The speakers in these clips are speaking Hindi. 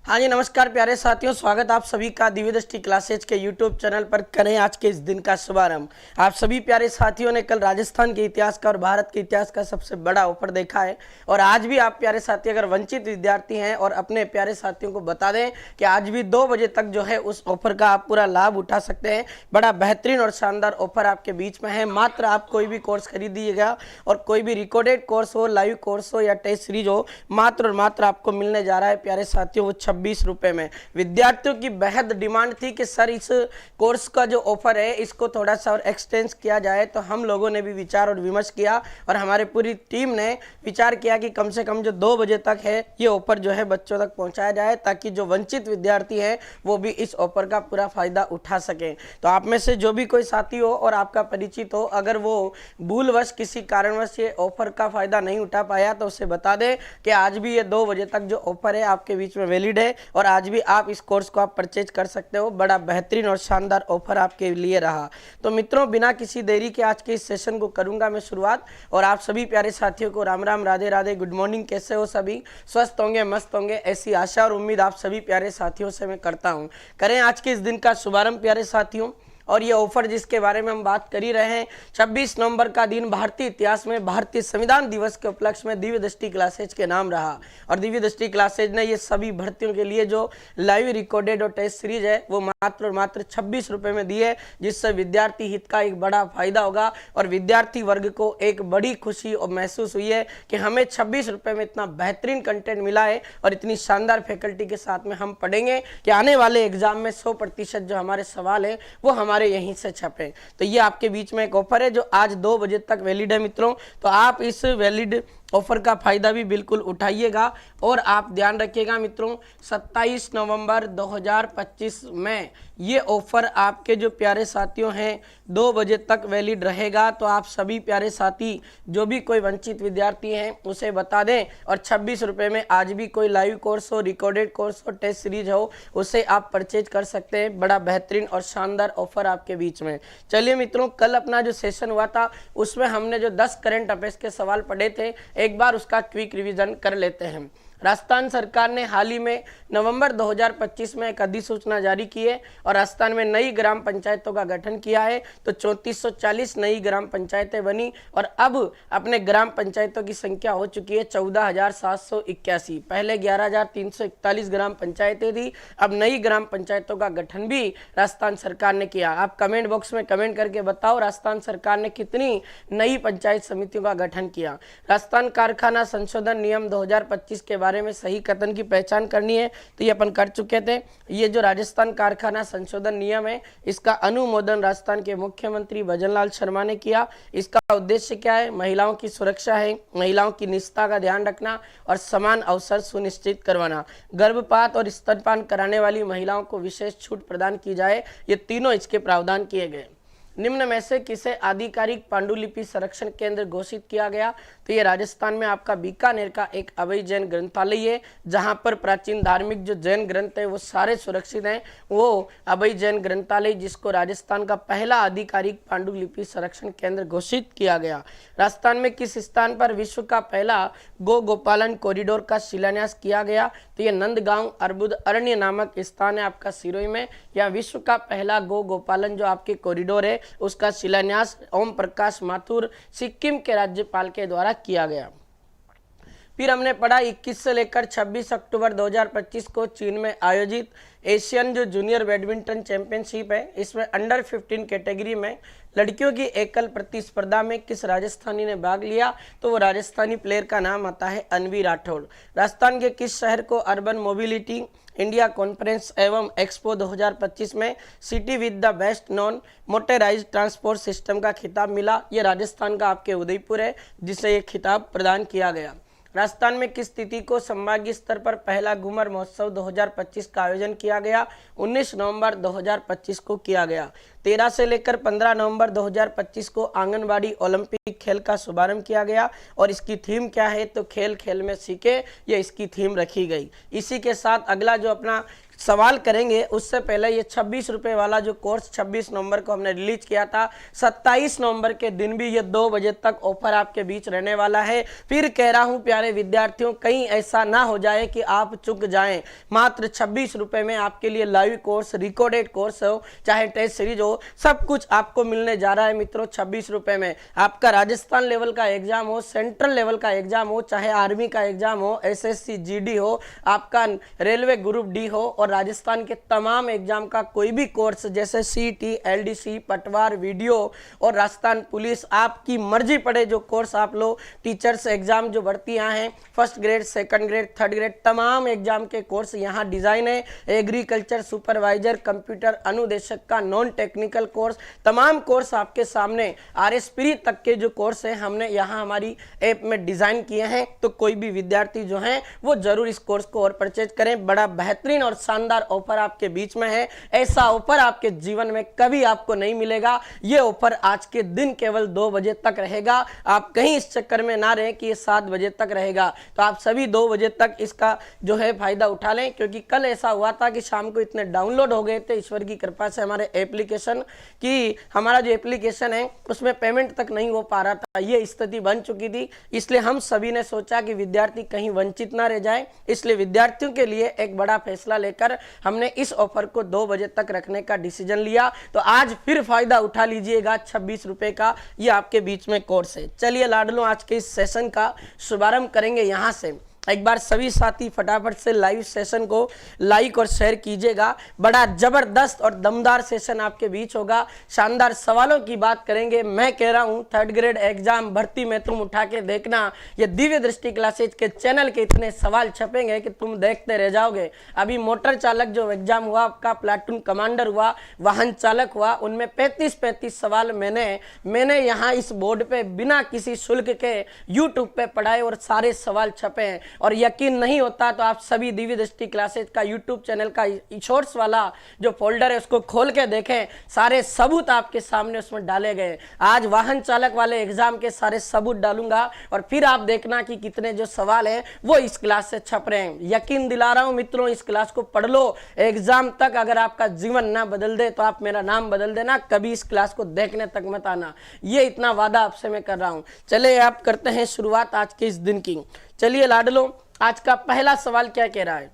हाँ जी, नमस्कार प्यारे साथियों, स्वागत आप सभी का दिव्य दृष्टि क्लासेज के यूट्यूब चैनल पर। करें आज के इस दिन का शुभारंभ। आप सभी प्यारे साथियों ने कल राजस्थान के इतिहास का और भारत के इतिहास का सबसे बड़ा ऑफर देखा है और आज भी आप प्यारे साथी अगर वंचित विद्यार्थी हैं और अपने प्यारे साथियों को बता दें कि आज भी 2 बजे तक जो है उस ऑफर का आप पूरा लाभ उठा सकते हैं। बड़ा बेहतरीन और शानदार ऑफर आपके बीच में है। मात्र आप कोई भी कोर्स खरीदिएगा और कोई भी रिकॉर्डेड कोर्स हो, लाइव कोर्स हो या टेस्ट सीरीज हो, मात्र और मात्र आपको मिलने जा रहा है प्यारे साथियों वो 26 रुपए में। विद्यार्थियों की बेहद डिमांड थी कि सर इस कोर्स का जो ऑफर है इसको थोड़ा सा और एक्सटेंड किया जाए, तो हम लोगों ने भी विचार और विमर्श किया और हमारे पूरी टीम ने विचार किया कि कम से कम जो 2 बजे तक है ये ऑफर जो है बच्चों तक पहुंचाया जाए ताकि जो वंचित विद्यार्थी हैं वो भी इस ऑफर का पूरा फायदा उठा सकें। तो आप में से जो भी कोई साथी हो और आपका परिचित हो, अगर वो भूलवश किसी कारणवश ये ऑफर का फायदा नहीं उठा पाया तो उसे बता दें कि आज भी ये 2 बजे तक जो ऑफर है आपके बीच में वैलिड है और आज भी आप इस कोर्स को आप परचेज कर सकते हो। बड़ा बेहतरीन और शानदार ऑफर आपके लिए रहा। तो मित्रों, बिना किसी देरी के आज के इस सेशन को करूंगा मैं शुरुआत और आप सभी प्यारे साथियों को राम राम, राधे राधे, गुड मॉर्निंग। कैसे हो सभी? स्वस्थ होंगे, मस्त होंगे, ऐसी आशा और उम्मीद आप सभी प्यारे साथियों से मैं करता हूं। करें आज के इस दिन का शुभारंभ प्यारे साथियों। और ये ऑफर जिसके बारे में हम बात कर ही रहे हैं, 26 नवंबर का दिन भारतीय इतिहास में भारतीय संविधान दिवस के उपलक्ष्य में दिव्य दृष्टि क्लासेज के नाम रहा और दिव्य दृष्टि क्लासेज ने ये सभी भर्तियों के लिए जो लाइव रिकॉर्डेड और टेस्ट सीरीज है वो मात्र और मात्र 26 रुपए में दी है, जिससे विद्यार्थी हित का एक बड़ा फायदा होगा और विद्यार्थी वर्ग को एक बड़ी खुशी और महसूस हुई है कि हमें 26 रुपए में इतना बेहतरीन कंटेंट मिला है और इतनी शानदार फैकल्टी के साथ में हम पढ़ेंगे कि आने वाले एग्जाम में 100% जो हमारे सवाल है वो हमारे यहीं से छपे। तो ये आपके बीच में एक ऑफर है जो आज 2 बजे तक वैलिड है मित्रों। तो आप इस वैलिड ऑफर का फायदा भी बिल्कुल उठाइएगा और आप ध्यान रखिएगा मित्रों, 27 नवंबर 2025 में ये ऑफर आपके जो प्यारे साथियों हैं 2 बजे तक वैलिड रहेगा। तो आप सभी प्यारे साथी जो भी कोई वंचित विद्यार्थी हैं उसे बता दें और 26 रुपये में आज भी कोई लाइव कोर्स हो, रिकॉर्डेड कोर्स हो, टेस्ट सीरीज हो, उसे आप परचेज कर सकते हैं। बड़ा बेहतरीन और शानदार ऑफर आपके बीच में। चलिए मित्रों, कल अपना जो सेशन हुआ था उसमें हमने जो 10 करंट अफेयर्स के सवाल पढ़े थे, एक बार उसका क्विक रिवीजन कर लेते हैं। राजस्थान सरकार ने हाल ही में नवंबर 2025 में एक अधिसूचना जारी की है और राजस्थान में नई ग्राम पंचायतों का गठन किया है। तो 3440 नई ग्राम पंचायतें बनी और अब अपने ग्राम पंचायतों की संख्या हो चुकी है 14,781। पहले 11,341 ग्राम पंचायतें थी। अब नई ग्राम पंचायतों का गठन भी राजस्थान सरकार ने किया। आप कमेंट बॉक्स में कमेंट करके बताओ राजस्थान सरकार ने कितनी नई पंचायत समितियों का गठन किया। राजस्थान कारखाना संशोधन नियम 2025 के बारे में सही कथन की पहचान करनी है तो ये अपन कर चुके थे। ये जो राजस्थान कारखाना संशोधन नियम है इसका अनुमोदन राजस्थान के मुख्यमंत्री भजनलाल शर्मा ने किया। इसका उद्देश्य क्या है? महिलाओं की सुरक्षा है, महिलाओं की निजता का ध्यान रखना और समान अवसर सुनिश्चित करवाना। गर्भपात और स्तनपान कराने वाली महिलाओं को विशेष छूट प्रदान की जाए। ये तीनों इसके प्रावधान किए गए। निम्न में से किसे आधिकारिक पांडुलिपि संरक्षण केंद्र घोषित किया गया? तो ये राजस्थान में आपका बीकानेर का एक अभय जैन ग्रंथालय है जहां पर प्राचीन धार्मिक जो जैन ग्रंथ है वो सारे सुरक्षित हैं। वो अभय जैन ग्रंथालय जिसको राजस्थान का पहला आधिकारिक पांडुलिपि संरक्षण केंद्र घोषित किया गया। राजस्थान में किस स्थान पर विश्व का पहला गो गोपालन कॉरिडोर का शिलान्यास किया गया? तो ये नंदगांव अर्बुद अरण्य नामक स्थान है आपका सिरोही में। या विश्व का पहला गो गोपालन जो आपके कॉरिडोर है उसका शिलान्यास ओम प्रकाश माथुर सिक्किम के राज्यपाल के द्वारा किया गया। फिर हमने पढ़ा 21 से लेकर 26 अक्टूबर 2025 को चीन में आयोजित एशियन जो जूनियर बैडमिंटन चैंपियनशिप है इसमें अंडर 15 कैटेगरी में लड़कियों की एकल प्रतिस्पर्धा में किस राजस्थानी ने भाग लिया? तो वो राजस्थानी प्लेयर का नाम आता है अनवी राठौड़। राजस्थान के किस शहर को अर्बन मोबिलिटी इंडिया कॉन्फ्रेंस एवं एक्सपो 2025 में city with the best non motorised transport system का खिताब मिला? ये राजस्थान का आपके उदयपुर है जिसे ये खिताब प्रदान किया गया। राजस्थान में किस तिथि को संभागीय स्तर पर पहला घूमर महोत्सव 2025 का आयोजन किया गया? 19 नवंबर 2025 को किया गया। 13 से लेकर 15 नवंबर 2025 को आंगनबाड़ी ओलंपिक खेल का शुभारंभ किया गया और इसकी थीम क्या है? तो खेल खेल में सीखे, ये इसकी थीम रखी गई। इसी के साथ अगला जो अपना सवाल करेंगे उससे पहले ये 26 रुपए वाला जो कोर्स 26 नवंबर को हमने रिलीज किया था, 27 नवंबर के दिन भी ये 2 बजे तक ऑफर आपके बीच रहने वाला है। फिर कह रहा हूं प्यारे विद्यार्थियों, कहीं ऐसा ना हो जाए कि आप चुक जाएं। मात्र 26 रुपए में आपके लिए लाइव कोर्स, रिकॉर्डेड कोर्स हो, चाहे टेस्ट सीरीज हो, सब कुछ आपको मिलने जा रहा है मित्रों 26 रुपए में। आपका राजस्थान लेवल का एग्जाम हो, सेंट्रल लेवल का एग्जाम हो, चाहे आर्मी का एग्जाम हो, एसएससी जीडी हो, आपका रेलवे ग्रुप डी हो, और राजस्थान के तमाम एग्जाम का कोई भी कोर्स जैसे सीटी, एलडीसी, पटवार, वीडियो और राजस्थान पुलिस, आपकी मर्जी पड़े जो कोर्स आप लो, टीचर्स एग्जाम जो भर्तियां हैं, first grade, second grade, third grade, तमाम एग्जाम के कोर्स यहाँ डिजाइन है। एग्रीकल्चर सुपरवाइजर, कंप्यूटर अनुदेशक का नॉन टेक्निकल कोर्स, तमाम कोर्स आपके सामने आरएस प्री तक के जो कोर्स है हमने यहाँ हमारी ऐप में डिजाइन किए हैं। तो कोई भी विद्यार्थी जो है वो जरूर इस कोर्स को और परचेज करें। बड़ा बेहतरीन और शानदार ऑफर आपके बीच में है। ऐसा ऑफर आपके जीवन में कभी आपको नहीं मिलेगा। ये ऑफर आज के दिन केवल 2 बजे तक रहेगा। आप कहीं इस चक्कर में ना रहें कि ये 7 बजे तक रहेगा। तो आप सभी 2 बजे तक इसका जो है फायदा उठा लें, क्योंकि कल ऐसा हुआ था कि शाम को इतने डाउनलोड हो गए थे ईश्वर की कृपा से हमारे एप्लीकेशन की, हमारा जो एप्लीकेशन है उसमें पेमेंट तक नहीं हो पा रहा था। ये स्थिति बन चुकी थी। इसलिए हम सभी ने सोचा कि विद्यार्थी कहीं वंचित ना रह जाए, इसलिए विद्यार्थियों के लिए एक बड़ा फैसला लेकर हमने इस ऑफर को 2 बजे तक रखने का डिसीजन लिया। तो आज फिर फायदा उठा लीजिएगा। 26 रुपए का ये आपके बीच में कोर्स है। चलिए लाडलों, आज के इस सेशन का शुभारंभ करेंगे यहां से। एक बार सभी साथी फटाफट से लाइव सेशन को लाइक और शेयर कीजिएगा। बड़ा जबरदस्त और दमदार सेशन आपके बीच होगा। शानदार सवालों की बात करेंगे। मैं कह रहा हूं थर्ड ग्रेड एग्जाम भर्ती में तुम उठा के देखना, ये दिव्य दृष्टि क्लासेज के चैनल के इतने सवाल छपेंगे कि तुम देखते रह जाओगे। अभी मोटर चालक जो एग्जाम हुआ, आपका प्लाटून कमांडर हुआ, वाहन चालक हुआ, उनमें 35 सवाल मैंने यहाँ इस बोर्ड पे बिना किसी शुल्क के यूट्यूब पे पढ़ाए और सारे सवाल छपे हैं। और यकीन नहीं होता तो आप सभी दिव्य दृष्टि क्लासेज का यूट्यूब चैनल का शॉर्ट्स वाला जो फोल्डर है उसको खोल के देखें। सारे सबूत आपके सामने उसमें डाले गए। आज वाहन चालक वाले एग्जाम के सारे सबूत डालूंगा और फिर आप देखना कि कितने जो सवाल हैं वो इस क्लास से छप रहे हैं। यकीन दिला रहा हूं मित्रों, इस क्लास को पढ़ लो। एग्जाम तक अगर आपका जीवन ना बदल दे तो आप मेरा नाम बदल देना, कभी इस क्लास को देखने तक मत आना। ये इतना वादा आपसे मैं कर रहा हूं। चले आप करते हैं शुरुआत आज के इस दिन की। चलिए लाडलो, आज का पहला सवाल क्या कह रहा है?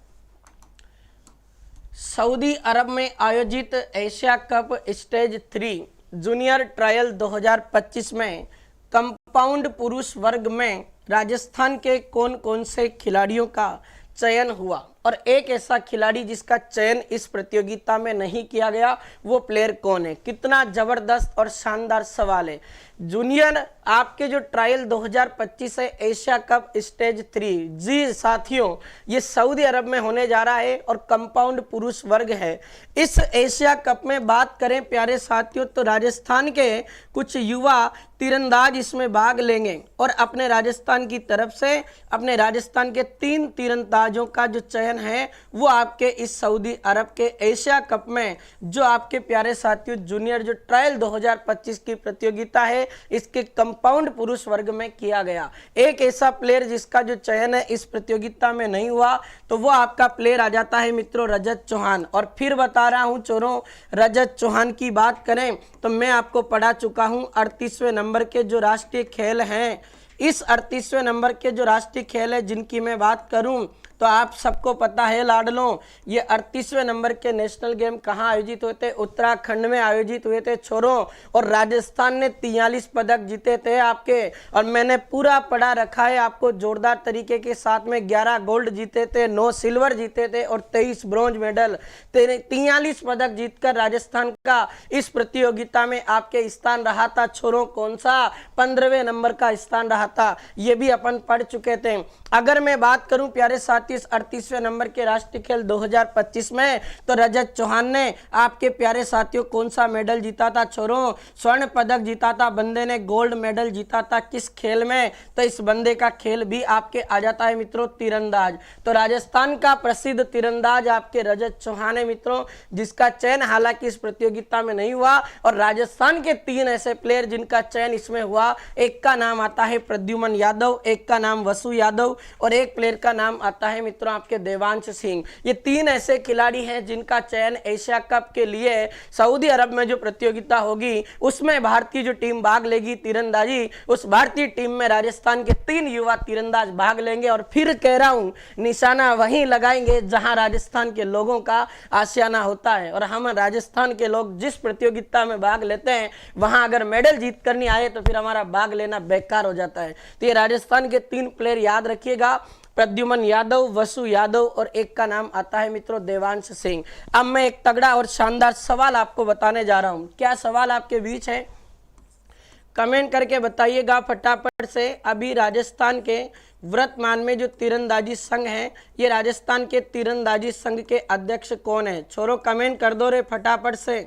सऊदी अरब में आयोजित Asia cup stage 3 junior trial 2025 में कंपाउंड पुरुष वर्ग में राजस्थान के कौन कौन से खिलाड़ियों का चयन हुआ? और एक ऐसा खिलाड़ी जिसका चयन इस प्रतियोगिता में नहीं किया गया, वो प्लेयर कौन है? कितना जबरदस्त और शानदार सवाल है। जूनियर आपके जो ट्रायल 2025 है एशिया कप स्टेज 3, जी साथियों, ये सऊदी अरब में होने जा रहा है और कंपाउंड पुरुष वर्ग है। इस एशिया कप में बात करें प्यारे साथियों तो राजस्थान के कुछ युवा तीरंदाज इसमें भाग लेंगे और अपने राजस्थान की तरफ से अपने राजस्थान के 3 तीरंदाजों का जो चयन है वो आपके इस सऊदी अरब के एशिया कप में जो आपके प्यारे साथियों जूनियर जो ट्रायल 2025 की प्रतियोगिता है इसके कंपाउंड पुरुष वर्ग में किया गया। एक ऐसा प्लेयर जिसका जो चयन है इस प्रतियोगिता में नहीं हुआ तो वो आपका प्लेयर आ जाता है मित्रों रजत चौहान। और फिर बता रहा हूं चोरों, रजत चौहान की बात करें तो मैं आपको पढ़ा चुका हूं 38वें नंबर के जो राष्ट्रीय खेल हैं, इस 38वें नंबर के जो राष्ट्रीय खेल है जिनकी मैं बात करूं तो आप सबको पता है लाडलों, ये 38वें नंबर के नेशनल गेम कहाँ आयोजित हुए थे? उत्तराखंड में आयोजित हुए थे छोरों। और राजस्थान ने 43 पदक जीते थे आपके। और मैंने पूरा पढ़ा रखा है आपको जोरदार तरीके के साथ में। 11 गोल्ड जीते थे, 9 सिल्वर जीते थे और 23 ब्रॉन्ज मेडल। 43 पदक जीतकर राजस्थान का इस प्रतियोगिता में आपके स्थान रहा था छोरों। कौन सा? 15वें नंबर का स्थान रहा था। ये भी अपन पढ़ चुके थे। अगर मैं बात करूं प्यारे साथी 38वें नंबर के राष्ट्रीय खेल 2025 में तो रजत चौहान ने आपके प्यारे साथियों कौन सा मेडल जीता था छोरों? स्वर्ण पदक जीता था। बंदे ने गोल्ड मेडल जीता था। किस खेल में? तो इस बंदे का खेल भी आपके आ जाता है मित्रों तीरंदाज। तो राजस्थान का प्रसिद्ध तीरंदाज आपके रजत चौहान है मित्रों, जिसका चयन हालांकि इस प्रतियोगिता में नहीं हुआ। और राजस्थान के 3 ऐसे प्लेयर जिनका चयन इसमें हुआ, एक का नाम आता है प्रद्युमन यादव, एक का नाम वसु यादव और एक प्लेयर का नाम आता है मित्रों आपके देवांश सिंह। ये 3 ऐसे खिलाड़ी हैं जिनका चयन एशिया कप के लिए सऊदी अरब में जो प्रतियोगिता होगी उसमें भारत की जो टीम भाग लेगी तीरंदाजी, उस भारतीय टीम में राजस्थान के 3 युवा तीरंदाज भाग लेंगे। और फिर कह रहा हूं, निशाना वहीं लगाएंगे जहां राजस्थान के लोगों का आशियाना होता है। और हम राजस्थान के लोग जिस प्रतियोगिता में भाग लेते हैं वहां अगर मेडल जीत कर नहीं आए तो फिर हमारा भाग लेना बेकार हो जाता है। तो ये राजस्थान के 3 प्लेयर याद रखिएगा, प्रद्युमन यादव, वसु यादव और एक का नाम आता है मित्रों देवांश सिंह। अब मैं एक तगड़ा और शानदार सवाल आपको बताने जा रहा हूं। क्या सवाल आपके बीच है? कमेंट करके बताइएगा फटाफट से। अभी राजस्थान के वर्तमान में जो तीरंदाजी संघ है, ये राजस्थान के तीरंदाजी संघ के अध्यक्ष कौन है? छोरो कमेंट कर दो रे फटाफट से।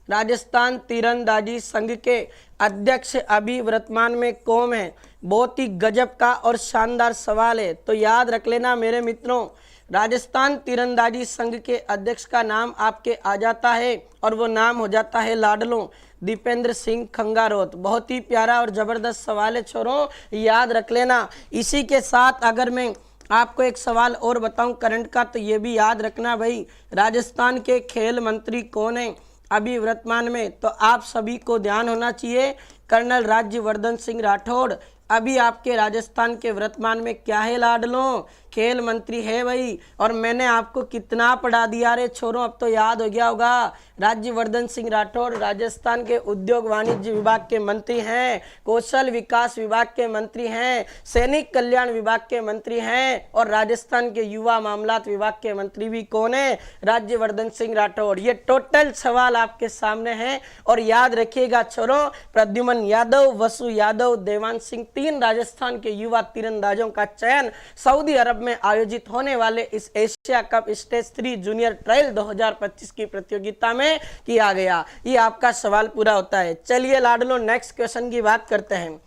राजस्थान तीरंदाजी संघ के अध्यक्ष अभी वर्तमान में कौन है? बहुत ही गजब का और शानदार सवाल है, तो याद रख लेना मेरे मित्रों। राजस्थान तीरंदाजी संघ के अध्यक्ष का नाम आपके आ जाता है और वो नाम हो जाता है लाडलों दीपेंद्र सिंह खंगारोत। बहुत ही प्यारा और जबरदस्त सवाल है छोरों, याद रख लेना। इसी के साथ अगर मैं आपको एक सवाल और बताऊं करंट का, तो ये भी याद रखना भाई, राजस्थान के खेल मंत्री कौन है अभी वर्तमान में? तो आप सभी को ध्यान होना चाहिए, कर्नल राज्यवर्धन सिंह राठौड़ अभी आपके राजस्थान के वर्तमान में क्या है लाडलों? खेल मंत्री है भाई। और मैंने आपको कितना पढ़ा दिया रे छोरों, अब तो याद हो गया होगा। राज्यवर्धन सिंह राठौड़ राजस्थान के उद्योग वाणिज्य विभाग के मंत्री हैं, कौशल विकास विभाग के मंत्री हैं, सैनिक कल्याण विभाग के मंत्री हैं और राजस्थान के युवा मामलात विभाग के मंत्री भी कौन है? राज्यवर्धन सिंह राठौड़। ये टोटल सवाल आपके सामने हैं और याद रखिएगा छोरों, प्रद्युमन यादव, वसु यादव, देवांश सिंह, 3 राजस्थान के युवा तीरंदाजों का चयन सऊदी अरब में आयोजित होने वाले इस Asia cup stage 3 junior trial 2025 की प्रतियोगिता में किया गया। ये आपका सवाल पूरा होता है। चलिए लाडलो नेक्स्ट क्वेश्चन की बात करते हैं।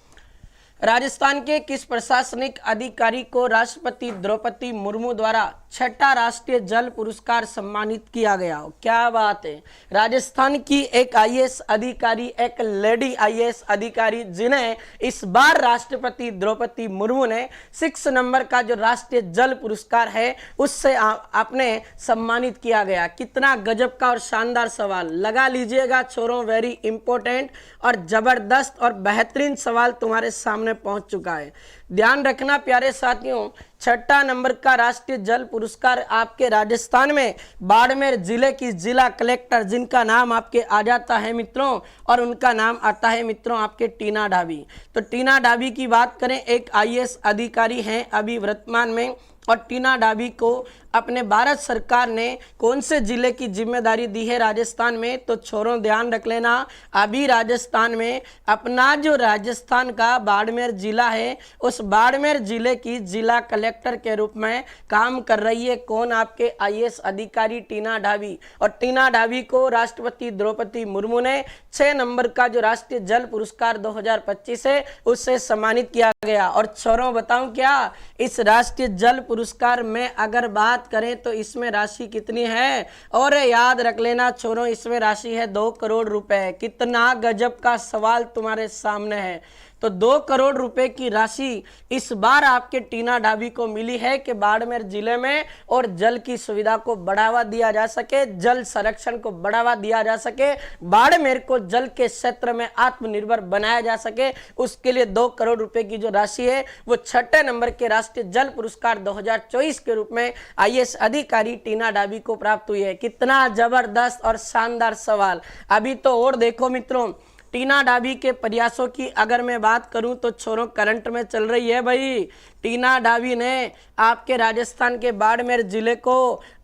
राजस्थान के किस प्रशासनिक अधिकारी को राष्ट्रपति द्रौपदी मुर्मू द्वारा 6ठा राष्ट्रीय जल पुरस्कार सम्मानित किया गया? क्या बात है। राजस्थान की एक आईएएस अधिकारी, एक लेडी आईएएस अधिकारी जिन्हें इस बार राष्ट्रपति द्रौपदी मुर्मू ने 6 नंबर का जो राष्ट्रीय जल पुरस्कार है उससे आपने सम्मानित किया गया। कितना गजब का और शानदार सवाल, लगा लीजिएगा छोरों, वेरी इंपॉर्टेंट और जबरदस्त और बेहतरीन सवाल तुम्हारे सामने पहुंच चुका है। ध्यान रखना प्यारे साथियों, 6ठा नंबर का राष्ट्रीय जल पुरस्कार आपके राजस्थान में बाड़मेर जिले की जिला कलेक्टर, जिनका नाम आपके आ जाता है मित्रों, और उनका नाम आता है मित्रों आपके टीना डाबी। तो टीना डाबी की बात करें, एक आईएएस अधिकारी हैं अभी वर्तमान में, और टीना डाबी को अपने भारत सरकार ने कौन से जिले की जिम्मेदारी दी है राजस्थान में? तो छोरों ध्यान रख लेना, अभी राजस्थान में अपना जो राजस्थान का बाड़मेर जिला है, उस बाड़मेर जिले की जिला कलेक्टर के रूप में काम कर रही है कौन? आपके आईएएस अधिकारी टीना डाबी। और टीना डाबी को राष्ट्रपति द्रौपदी मुर्मू ने 6 नंबर का जो राष्ट्रीय जल पुरस्कार 2025 है उससे सम्मानित किया गया। और छोरों बताऊं क्या, इस राष्ट्रीय जल पुरस्कार में अगर बात करें तो इसमें राशि कितनी है? और याद रख लेना छोरों, इसमें राशि है 2 करोड़ रुपए। कितना गजब का सवाल तुम्हारे सामने है। तो 2 करोड़ रुपए की राशि इस बार आपके टीना डाबी को मिली है कि बाड़मेर जिले में और जल की सुविधा को बढ़ावा दिया जा सके, जल संरक्षण को बढ़ावा दिया जा सके, बाड़मेर को जल के क्षेत्र में आत्मनिर्भर बनाया जा सके, उसके लिए 2 करोड़ रुपए की जो राशि है वो 6ठे नंबर के राष्ट्रीय जल पुरस्कार 2024 के रूप में आईएएस अधिकारी टीना डाबी को प्राप्त हुई है। कितना जबरदस्त और शानदार सवाल। अभी तो और देखो मित्रों, टीना डाबी के प्रयासों की अगर मैं बात करूं तो छोरों करंट में चल रही है भाई। टीना डाबी ने आपके राजस्थान के बाड़मेर जिले को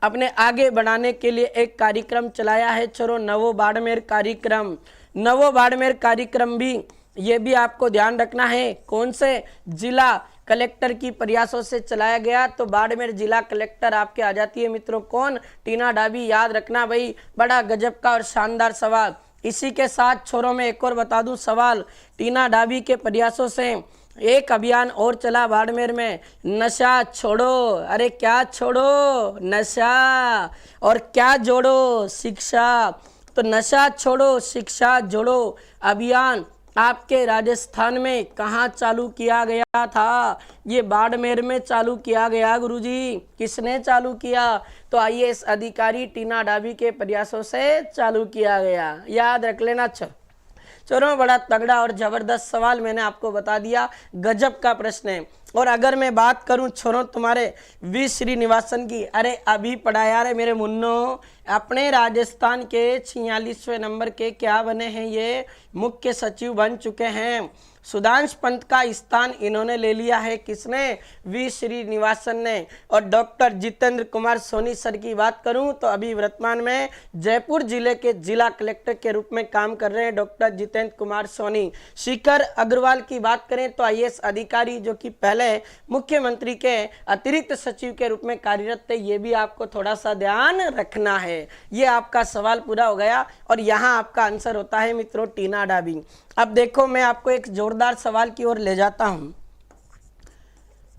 अपने आगे बढ़ाने के लिए एक कार्यक्रम चलाया है छोरों, नवो बाड़मेर कार्यक्रम। नवो बाड़मेर कार्यक्रम भी, ये भी आपको ध्यान रखना है, कौन से जिला कलेक्टर की प्रयासों से चलाया गया? तो बाड़मेर जिला कलेक्टर आपके आ जाती है मित्रों कौन? टीना डाबी। याद रखना भाई, बड़ा गजब का और शानदार सवाल। इसी के साथ छोरों में एक और बता दूं सवाल, टीना डाबी के प्रयासों से एक अभियान और चला बाड़मेर में, नशा छोड़ो। अरे क्या छोड़ो? नशा। और क्या जोड़ो? शिक्षा। तो नशा छोड़ो शिक्षा जोड़ो अभियान आपके राजस्थान में कहाँ चालू किया गया था? ये बाड़मेर में चालू किया गया गुरुजी। किसने चालू किया? तो आईएएस अधिकारी टीना डाबी के प्रयासों से चालू किया गया। याद रख लेना। चलो, बड़ा तगड़ा और जबरदस्त सवाल मैंने आपको बता दिया, गजब का प्रश्न है। और अगर मैं बात करूं छोरो तुम्हारे वी श्रीनिवासन की, अरे अभी पढ़ा यार है मेरे मुन्नो, अपने राजस्थान के 46वें नंबर के क्या बने हैं? ये मुख्य सचिव बन चुके हैं। सुधांश पंत का स्थान इन्होंने ले लिया है। किसने? वी श्रीनिवासन ने। और डॉक्टर जितेंद्र कुमार सोनी सर की बात करूं तो अभी वर्तमान में जयपुर जिले के जिला कलेक्टर के रूप में काम कर रहे हैं डॉक्टर जितेंद्र कुमार सोनी। शिखर अग्रवाल की बात करें तो आईएएस अधिकारी जो कि पहले मुख्यमंत्री के अतिरिक्त सचिव के रूप में कार्यरत थे। ये भी आपको थोड़ा सा ध्यान रखना है। ये आपका सवाल पूरा हो गया और यहाँ आपका आंसर होता है मित्रों टीना डाबी। अब देखो, मैं आपको एक जोरदार सवाल की ओर ले जाता हूं।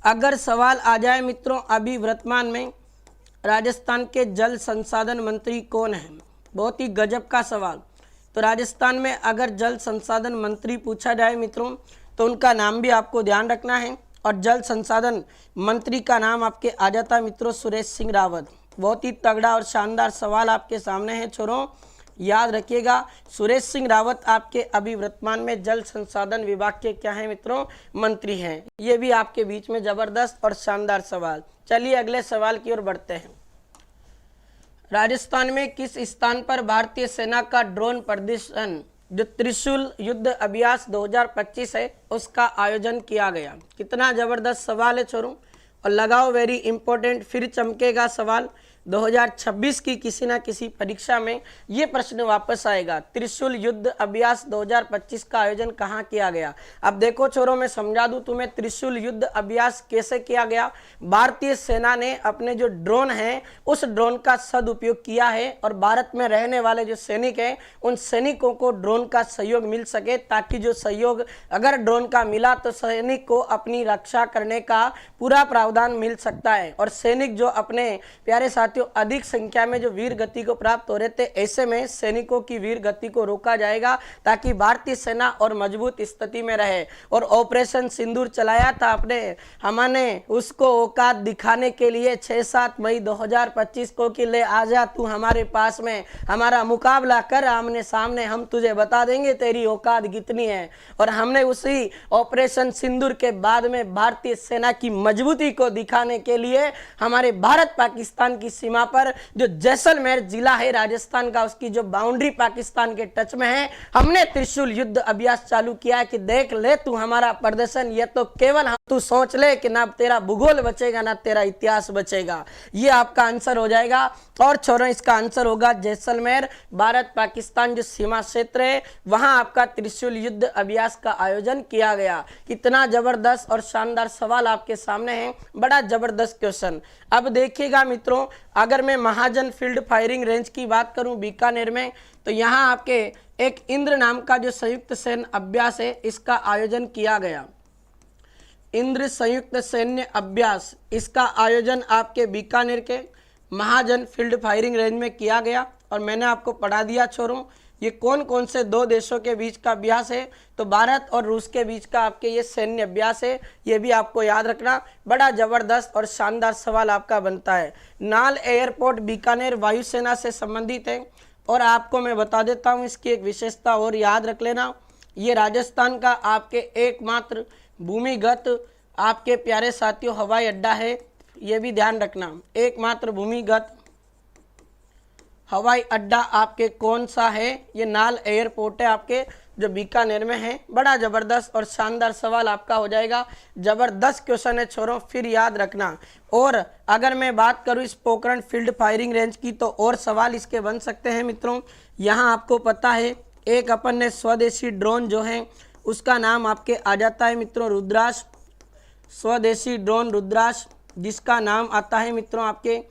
अगर सवाल आ जाए मित्रों, अभी वर्तमान में राजस्थान के जल संसाधन मंत्री कौन है? बहुत ही गजब का सवाल। तो राजस्थान में अगर जल संसाधन मंत्री पूछा जाए मित्रों तो उनका नाम भी आपको ध्यान रखना है। और जल संसाधन मंत्री का नाम आपके आ जाता है मित्रों सुरेश सिंह रावत। बहुत ही तगड़ा और शानदार सवाल आपके सामने है छोरों, याद रखिएगा। सुरेश सिंह रावत आपके अभी वर्तमान में जल संसाधन विभाग के क्या है मित्रों? मंत्री हैं। ये भी आपके बीच में जबरदस्त और शानदार सवाल। चलिए अगले सवाल की ओर बढ़ते हैं। राजस्थान में किस स्थान पर भारतीय सेना का ड्रोन प्रदर्शन जो त्रिशूल युद्ध अभ्यास 2025 है उसका आयोजन किया गया? कितना जबरदस्त सवाल है छोरों, और लगाओ वेरी इंपॉर्टेंट, फिर चमकेगा सवाल। 2026 की किसी ना किसी परीक्षा में ये प्रश्न वापस आएगा। त्रिशूल युद्ध अभ्यास 2025 का आयोजन कहाँ किया गया? अब देखो छोरों, मैं समझा दूं तुम्हें त्रिशूल युद्ध अभ्यास कैसे किया गया। भारतीय सेना ने अपने जो ड्रोन है उस ड्रोन का सदुपयोग किया है और भारत में रहने वाले जो सैनिक हैं उन सैनिकों को ड्रोन का सहयोग मिल सके, ताकि जो सहयोग अगर ड्रोन का मिला तो सैनिक को अपनी रक्षा करने का पूरा प्रावधान मिल सकता है। और सैनिक जो अपने प्यारे साथियों अधिक संख्या में जो वीर गति को प्राप्त हो रहे थे, ऐसे में सैनिकों की वीर गति को रोका जाएगा ताकि भारतीय सेना और मजबूत स्थिति में रहे। और ऑपरेशन सिंदूर चलाया था अपने, हमने उसको औकात दिखाने के लिए 6-7 मई 2025 को कि ले आजा तू हमारे पास में, हमारा मुकाबला कर आमने सामने, हम तुझे बता देंगे तेरी औकात कितनी है। और हमने उसी ऑपरेशन सिंदूर के बाद में भारतीय सेना की मजबूती को दिखाने के लिए हमारे भारत पाकिस्तान की सीमा पर जो जैसलमेर जिला है राजस्थान का, उसकी जो बाउंड्री पाकिस्तान के टच में है, हमने त्रिशूल युद्ध अभ्यास चालू किया कि देख ले तू हमारा प्रदर्शन। ये तो केवल तू सोच ले कि ना तेरा भूगोल बचेगा ना तेरा इतिहास बचेगा। ये आपका आंसर हो जाएगा। और छोरों, इसका आंसर होगा जैसलमेर। भारत पाकिस्तान जो सीमा क्षेत्र है वहां आपका त्रिशूल युद्ध अभ्यास का आयोजन किया गया। कितना जबरदस्त और शानदार सवाल आपके सामने है, बड़ा जबरदस्त क्वेश्चन। अब देखिएगा मित्रों, अगर मैं महाजन फील्ड फायरिंग रेंज की बात करूं बीकानेर में, तो यहाँ आपके एक इंद्र नाम का जो संयुक्त सैन्य अभ्यास है इसका आयोजन किया गया। इंद्र संयुक्त सैन्य अभ्यास, इसका आयोजन आपके बीकानेर के महाजन फील्ड फायरिंग रेंज में किया गया। और मैंने आपको पढ़ा दिया छोरों, ये कौन कौन से दो देशों के बीच का अभ्यास है? तो भारत और रूस के बीच का आपके ये सैन्य अभ्यास है। ये भी आपको याद रखना, बड़ा जबरदस्त और शानदार सवाल आपका बनता है। नाल एयरपोर्ट बीकानेर वायुसेना से संबंधित है। और आपको मैं बता देता हूँ इसकी एक विशेषता और याद रख लेना, ये राजस्थान का आपके एकमात्र भूमिगत आपके प्यारे साथियों हवाई अड्डा है। ये भी ध्यान रखना, एकमात्र भूमिगत हवाई अड्डा आपके कौन सा है? ये नाल एयरपोर्ट है आपके जो बीकानेर में है। बड़ा जबरदस्त और शानदार सवाल आपका हो जाएगा। जबरदस्त क्वेश्चन है छोरों, फिर याद रखना। और अगर मैं बात करूं इस पोखरण फील्ड फायरिंग रेंज की तो और सवाल इसके बन सकते हैं मित्रों। यहाँ आपको पता है एक अपन ने स्वदेशी ड्रोन जो है उसका नाम आपके आ जाता है मित्रों रुद्राश। स्वदेशी ड्रोन रुद्राश, जिसका नाम आता है मित्रों आपके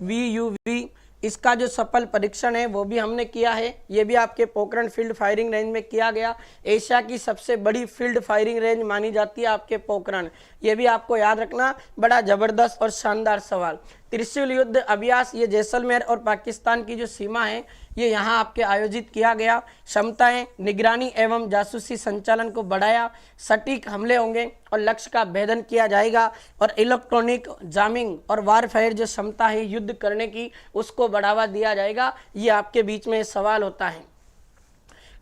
VUV। इसका जो सफल परीक्षण है वो भी हमने किया है। ये भी आपके पोखरण फील्ड फायरिंग रेंज में किया गया। एशिया की सबसे बड़ी फील्ड फायरिंग रेंज मानी जाती है आपके पोखरण। ये भी आपको याद रखना, बड़ा जबरदस्त और शानदार सवाल। त्रिशूल युद्ध अभ्यास ये जैसलमेर और पाकिस्तान की जो सीमा है ये यहाँ आपके आयोजित किया गया। क्षमताएं, निगरानी एवं जासूसी संचालन को बढ़ाया, सटीक हमले होंगे और लक्ष्य का भेदन किया जाएगा, और इलेक्ट्रॉनिक जामिंग और वारफेयर जो क्षमता है युद्ध करने की उसको बढ़ावा दिया जाएगा। ये आपके बीच में सवाल होता है।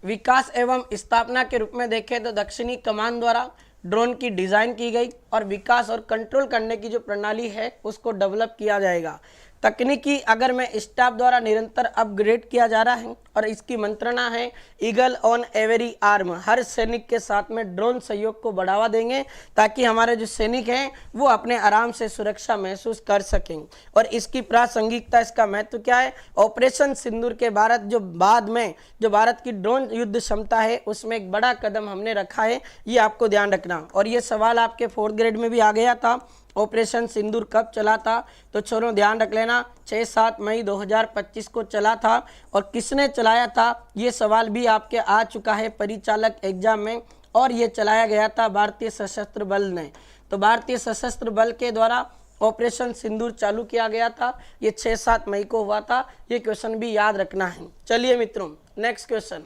विकास एवं स्थापना के रूप में देखें तो दक्षिणी कमान द्वारा ड्रोन की डिज़ाइन की गई और विकास और कंट्रोल करने की जो प्रणाली है उसको डेवलप किया जाएगा। तकनीकी अगर मैं स्टाफ द्वारा निरंतर अपग्रेड किया जा रहा है और इसकी मंत्रणा है ईगल ऑन एवरी आर्म। हर सैनिक के साथ में ड्रोन सहयोग को बढ़ावा देंगे ताकि हमारे जो सैनिक हैं वो अपने आराम से सुरक्षा महसूस कर सकें। और इसकी प्रासंगिकता, इसका महत्व क्या है? ऑपरेशन सिंदूर के बाद जो भारत की ड्रोन युद्ध क्षमता है उसमें एक बड़ा कदम हमने रखा है, ये आपको ध्यान रखना। और ये सवाल आपके 4th ग्रेड में भी आ गया था। ऑपरेशन सिंदूर कब चला था? तो छोरों ध्यान रख लेना, 6-7 मई 2025 को चला था। और किसने चलाया था? ये सवाल भी आपके आ चुका है परिचालक एग्जाम में, और ये चलाया गया था भारतीय सशस्त्र बल ने। तो भारतीय सशस्त्र बल के द्वारा ऑपरेशन सिंदूर चालू किया गया था। ये 6-7 मई को हुआ था। ये क्वेश्चन भी याद रखना है। चलिए मित्रों, नेक्स्ट क्वेश्चन।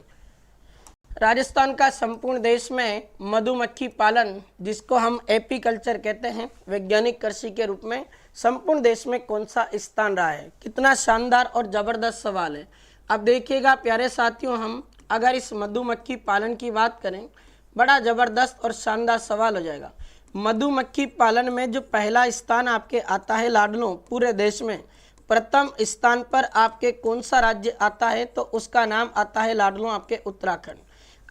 राजस्थान का संपूर्ण देश में मधुमक्खी पालन, जिसको हम एपीकल्चर कहते हैं, वैज्ञानिक कृषि के रूप में संपूर्ण देश में कौन सा स्थान रहा है? कितना शानदार और जबरदस्त सवाल है। अब देखिएगा प्यारे साथियों, हम अगर इस मधुमक्खी पालन की बात करें, बड़ा जबरदस्त और शानदार सवाल हो जाएगा। मधुमक्खी पालन में जो पहला स्थान आपके आता है लाडलों, पूरे देश में प्रथम स्थान पर आपके कौन सा राज्य आता है? तो उसका नाम आता है लाडलों आपके उत्तराखंड।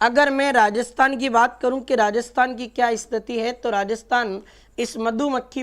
अगर मैं राजस्थान की बात करूं कि राजस्थान की क्या स्थिति है, तो राजस्थान इस मधुमक्खी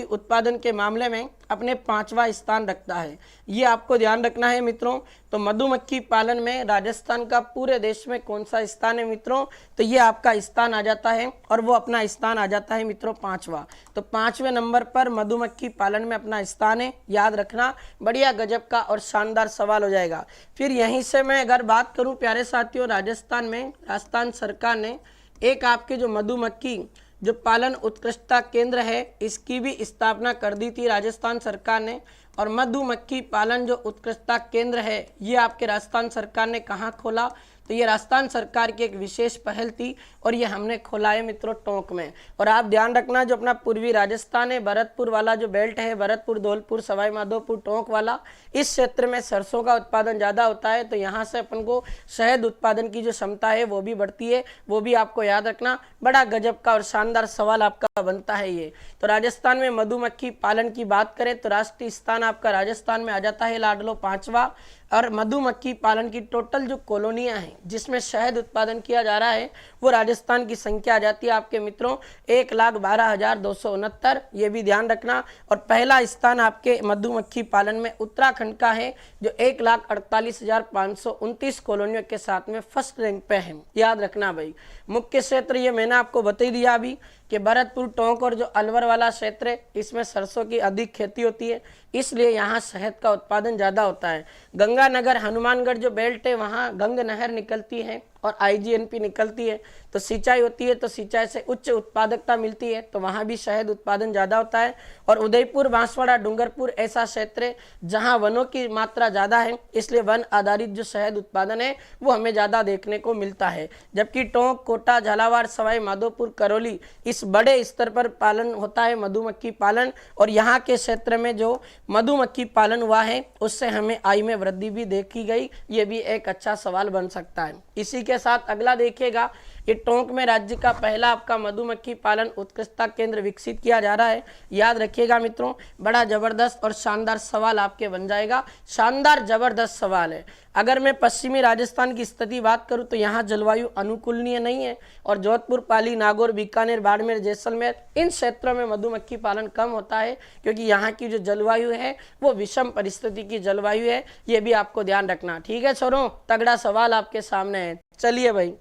उत्पादन के मामले में अपने 5वां स्थान रखता है। ये आपको ध्यान रखना है मित्रों। तो मधुमक्खी पालन में राजस्थान का पूरे देश में कौन सा स्थान है मित्रों? तो ये आपका स्थान आ जाता है, और वो अपना स्थान आ जाता है मित्रों 5वां। तो 5वें नंबर पर मधुमक्खी पालन में अपना स्थान है, याद रखना। बढ़िया गजब का और शानदार सवाल हो जाएगा। फिर यहीं से मैं अगर बात करूं प्यारे साथियों, राजस्थान सरकार ने एक आपके जो मधुमक्खी जो पालन उत्कृष्टता केंद्र है इसकी भी स्थापना कर दी थी राजस्थान सरकार ने। और मधुमक्खी पालन जो उत्कृष्टता केंद्र है ये आपके राजस्थान सरकार ने कहाँ खोला? तो ये राजस्थान सरकार की एक विशेष पहल थी, और ये हमने खोला है मित्रों टोंक में। और आप ध्यान रखना, जो अपना पूर्वी राजस्थान है, भरतपुर वाला जो बेल्ट है, भरतपुर, धौलपुर, सवाई माधोपुर, टोंक वाला, इस क्षेत्र में सरसों का उत्पादन ज़्यादा होता है। तो यहाँ से अपन को शहद उत्पादन की जो क्षमता है वो भी बढ़ती है, वो भी आपको याद रखना। बड़ा गजब का और शानदार सवाल आपका बनता है ये। तो राजस्थान में मधुमक्खी पालन की बात करें तो राष्ट्रीय स्थान आपका राजस्थान में आ जाता है लाडलो 5वां। और मधुमक्खी पालन की टोटल जो कॉलोनियां हैं जिसमें शहद उत्पादन किया जा रहा है वो राजस्थान की संख्या आ जाती है आपके मित्रों 1,12,269। ये भी ध्यान रखना। और पहला स्थान आपके मधुमक्खी पालन में उत्तराखंड का है, जो 1,48,529 कॉलोनियों के साथ में फर्स्ट रैंक पे है। याद रखना भाई। मुख्य क्षेत्र ये मैंने आपको बता ही दिया अभी कि भरतपुर, टोंक और जो अलवर वाला क्षेत्र है इसमें सरसों की अधिक खेती होती है, इसलिए यहाँ शहद का उत्पादन ज़्यादा होता है। गंगानगर, हनुमानगढ़ जो बेल्ट है वहाँ गंग नहर निकलती है और IGNP निकलती है, तो सिंचाई होती है, तो सिंचाई से उच्च उत्पादकता मिलती है, तो वहाँ भी शहद उत्पादन ज़्यादा होता है। और उदयपुर, बांसवाड़ा, डूंगरपुर ऐसा क्षेत्र है जहाँ वनों की मात्रा ज़्यादा है, इसलिए वन आधारित जो शहद उत्पादन है वो हमें ज़्यादा देखने को मिलता है। जबकि टोंक, कोटा, झालावाड़, सवाई माधोपुर, करौली इस बड़े स्तर पर पालन होता है मधुमक्खी पालन। और यहाँ के क्षेत्र में जो मधुमक्खी पालन हुआ है उससे हमें आय में वृद्धि भी देखी गई। ये भी एक अच्छा सवाल बन सकता है। इसी के साथ अगला देखिएगा, ये टोंक में राज्य का पहला आपका मधुमक्खी पालन उत्कृष्टता केंद्र विकसित किया जा रहा है। याद रखिएगा मित्रों, बड़ा जबरदस्त और शानदार सवाल आपके बन जाएगा। शानदार जबरदस्त सवाल है। अगर मैं पश्चिमी राजस्थान की स्थिति बात करूं तो यहाँ जलवायु अनुकूलनीय नहीं है, और जोधपुर, पाली, नागौर, बीकानेर, बाड़मेर, जैसलमेर इन क्षेत्रों में मधुमक्खी पालन कम होता है, क्योंकि यहाँ की जो जलवायु है वो विषम परिस्थिति की जलवायु है। ये भी आपको ध्यान रखना। ठीक है छोरों, तगड़ा सवाल आपके सामने है। चलिए भाई,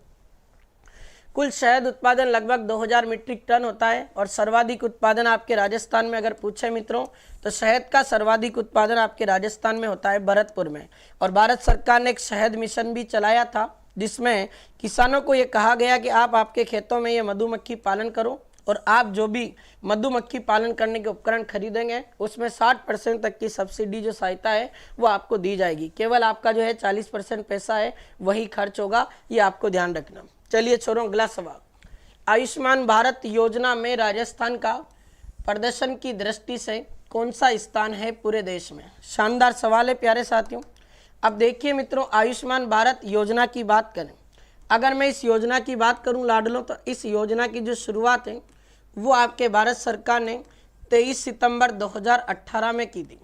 कुल शहद उत्पादन लगभग 2000 मीट्रिक टन होता है और सर्वाधिक उत्पादन आपके राजस्थान में अगर पूछे मित्रों तो शहद का सर्वाधिक उत्पादन आपके राजस्थान में होता है भरतपुर में। और भारत सरकार ने एक शहद मिशन भी चलाया था जिसमें किसानों को ये कहा गया कि आप आपके खेतों में ये मधुमक्खी पालन करो और आप जो भी मधुमक्खी पालन करने के उपकरण खरीदेंगे उसमें 60% तक की सब्सिडी जो सहायता है वो आपको दी जाएगी। केवल आपका जो है 40% पैसा है वही खर्च होगा, ये आपको ध्यान रखना। चलिए छोड़ो अगला सवाल। आयुष्मान भारत योजना में राजस्थान का प्रदर्शन की दृष्टि से कौन सा स्थान है पूरे देश में? शानदार सवाल है प्यारे साथियों। अब देखिए मित्रों, आयुष्मान भारत योजना की बात करें, अगर मैं इस योजना की बात करूं लाडलों, तो इस योजना की जो शुरुआत है वो आपके भारत सरकार ने 23 सितंबर 2018 में की थी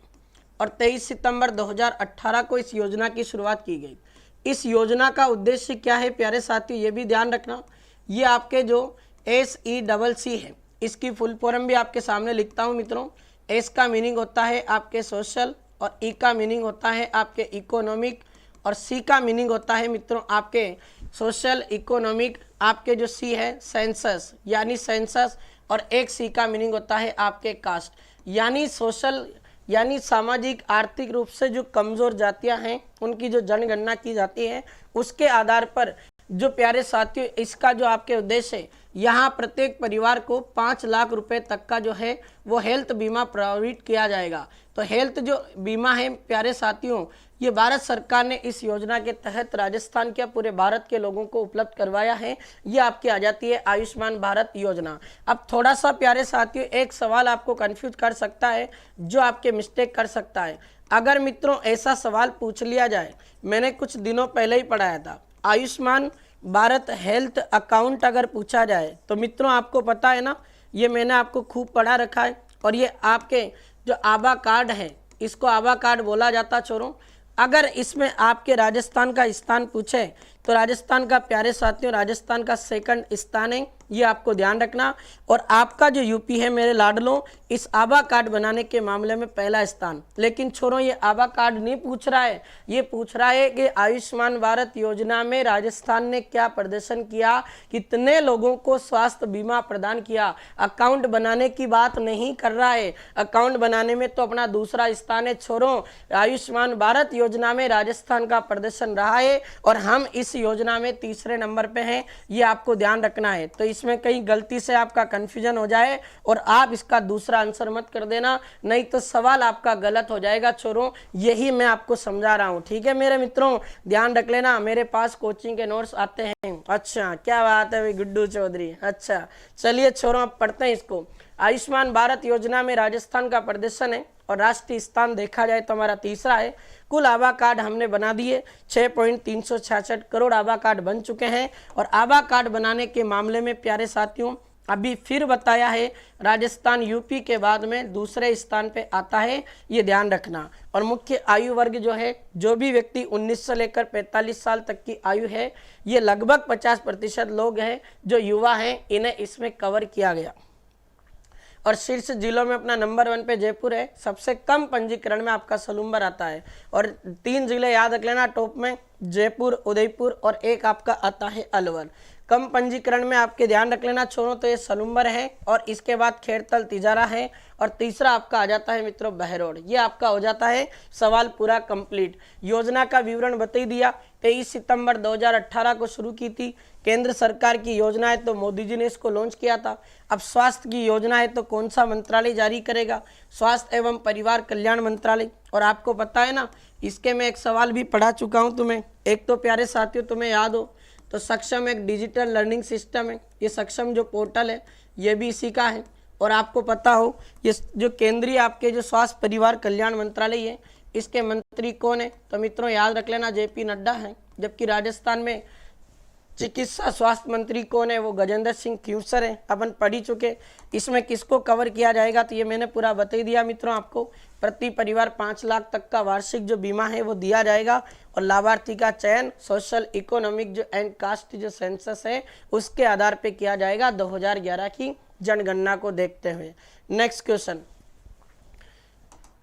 और 23 सितंबर 2018 को इस योजना की शुरुआत की गई। इस योजना का उद्देश्य क्या है प्यारे साथियों, ये भी ध्यान रखना। ये आपके जो SECC है, इसकी फुल फॉर्म भी आपके सामने लिखता हूँ मित्रों। एस का मीनिंग होता है आपके सोशल और ई का मीनिंग होता है आपके इकोनॉमिक और सी का मीनिंग होता है मित्रों आपके सोशल इकोनॉमिक। आपके जो सी है सेंसस यानी सेंसस और एक सी का मीनिंग होता है आपके कास्ट यानी सोशल यानी सामाजिक आर्थिक रूप से जो कमज़ोर जातियां हैं उनकी जो जनगणना की जाती है उसके आधार पर जो प्यारे साथियों इसका जो आपके उद्देश्य है, यहाँ प्रत्येक परिवार को 5 लाख रुपए तक का जो है वो हेल्थ बीमा प्रोवाइड किया जाएगा। तो हेल्थ जो बीमा है प्यारे साथियों, ये भारत सरकार ने इस योजना के तहत राजस्थान के पूरे भारत के लोगों को उपलब्ध करवाया है। ये आपकी आ जाती है आयुष्मान भारत योजना। अब थोड़ा सा प्यारे साथियों एक सवाल आपको कंफ्यूज कर सकता है, जो आपके मिस्टेक कर सकता है। अगर मित्रों ऐसा सवाल पूछ लिया जाए, मैंने कुछ दिनों पहले ही पढ़ाया था, आयुष्मान भारत हेल्थ अकाउंट अगर पूछा जाए तो मित्रों आपको पता है ना, ये मैंने आपको खूब पढ़ा रखा है। और ये आपके जो आभा कार्ड है, इसको आभा कार्ड बोला जाता छोरों। अगर इसमें आपके राजस्थान का स्थान पूछे तो राजस्थान का प्यारे साथियों राजस्थान का सेकंड स्थान है, ये आपको ध्यान रखना। और आपका जो यूपी है मेरे लाडलों, इस आभा कार्ड बनाने के मामले में पहला स्थान। लेकिन छोरों ये आभा कार्ड नहीं पूछ रहा है, ये पूछ रहा है कि आयुष्मान भारत योजना में राजस्थान ने क्या प्रदर्शन किया, कितने लोगों को स्वास्थ्य बीमा प्रदान किया। अकाउंट बनाने की बात नहीं कर रहा है, अकाउंट बनाने में तो अपना दूसरा स्थान है छोरों। आयुष्मान भारत योजना में राजस्थान का प्रदर्शन रहा है और हम इस योजना में तीसरे नंबर पे हैं, ये आपको ध्यान रखना है। तो इसमें कहीं गलती से आपका कंफ्यूजन हो जाए और आप इसका दूसरा आंसर मत कर देना, नहीं तो सवाल आपका गलत हो जाएगा छोरों। यही मैं आपको समझा रहा हूं, ठीक है मेरे मित्रों, ध्यान रख लेना। मेरे पास कोचिंग के नोट्स आते हैं। अच्छा क्या बात है भाई गुड्डू चौधरी। अच्छा चलिए छोरों अब पढ़ते हैं इसको। आयुष्मान भारत योजना में राजस्थान का प्रदर्शन है और राष्ट्रीय स्थान देखा जाए तो हमारा तीसरा है। कुल आभा कार्ड हमने बना दिए, 6.366 करोड़ आभा कार्ड बन चुके हैं। और आभा कार्ड बनाने के मामले में प्यारे साथियों अभी फिर बताया है, राजस्थान यूपी के बाद में दूसरे स्थान पे आता है, ये ध्यान रखना। और मुख्य आयु वर्ग जो है, जो भी व्यक्ति 19 से लेकर 45 साल तक की आयु है, ये लगभग 50% लोग हैं जो युवा हैं, इन्हें इसमें कवर किया गया। और शीर्ष जिलों में अपना नंबर 1 पे जयपुर है, सबसे कम पंजीकरण में आपका सलूम्बर आता है। और 3 जिले याद रख लेना टॉप में, जयपुर, उदयपुर और एक आपका आता है अलवर। कम पंजीकरण में आपके ध्यान रख लेना छोड़ो तो ये सलूम्बर है और इसके बाद खेड़तल तिजारा है और तीसरा आपका आ जाता है मित्रों बहरोड। ये आपका हो जाता है सवाल पूरा कंप्लीट। योजना का विवरण बता ही दिया, 23 सितंबर 2018 को शुरू की थी। केंद्र सरकार की योजना है तो मोदी जी ने इसको लॉन्च किया था। अब स्वास्थ्य की योजना है तो कौन सा मंत्रालय जारी करेगा? स्वास्थ्य एवं परिवार कल्याण मंत्रालय। और आपको पता है ना, इसके मैं एक सवाल भी पढ़ा चुका हूँ तुम्हें। एक तो प्यारे साथियों तुम्हें याद हो तो सक्षम एक डिजिटल लर्निंग सिस्टम है, ये सक्षम जो पोर्टल है ये भी इसी का है। और आपको पता हो ये जो केंद्रीय आपके जो स्वास्थ्य परिवार कल्याण मंत्रालय है, इसके मंत्री कौन है? तो मित्रों याद रख लेना JP नड्डा है। जबकि राजस्थान में चिकित्सा स्वास्थ्य मंत्री कौन है? वो गजेंद्र सिंह क्यूसर है, अपन पढ़ी चुके। इसमें किसको कवर किया जाएगा तो ये मैंने पूरा बता ही दिया मित्रों आपको। प्रति परिवार 5 लाख तक का वार्षिक जो बीमा है वो दिया जाएगा और लाभार्थी का चयन सोशल इकोनॉमिक जो एंड कास्ट जो सेंसस है उसके आधार पे किया जाएगा 2011 की जनगणना को देखते हुए। नेक्स्ट क्वेश्चन,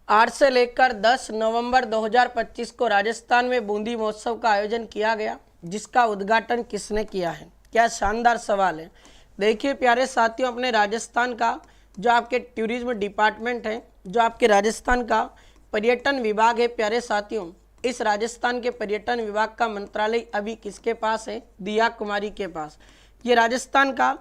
8 से लेकर 10 नवंबर 2025 को राजस्थान में बूंदी महोत्सव का आयोजन किया गया, जिसका उद्घाटन किसने किया है? क्या शानदार सवाल है। देखिए प्यारे साथियों, अपने राजस्थान का जो आपके टूरिज्म डिपार्टमेंट है, जो आपके राजस्थान का पर्यटन विभाग है प्यारे साथियों, इस राजस्थान के पर्यटन विभाग का मंत्रालय अभी किसके पास है? दिया कुमारी के पास। ये राजस्थान का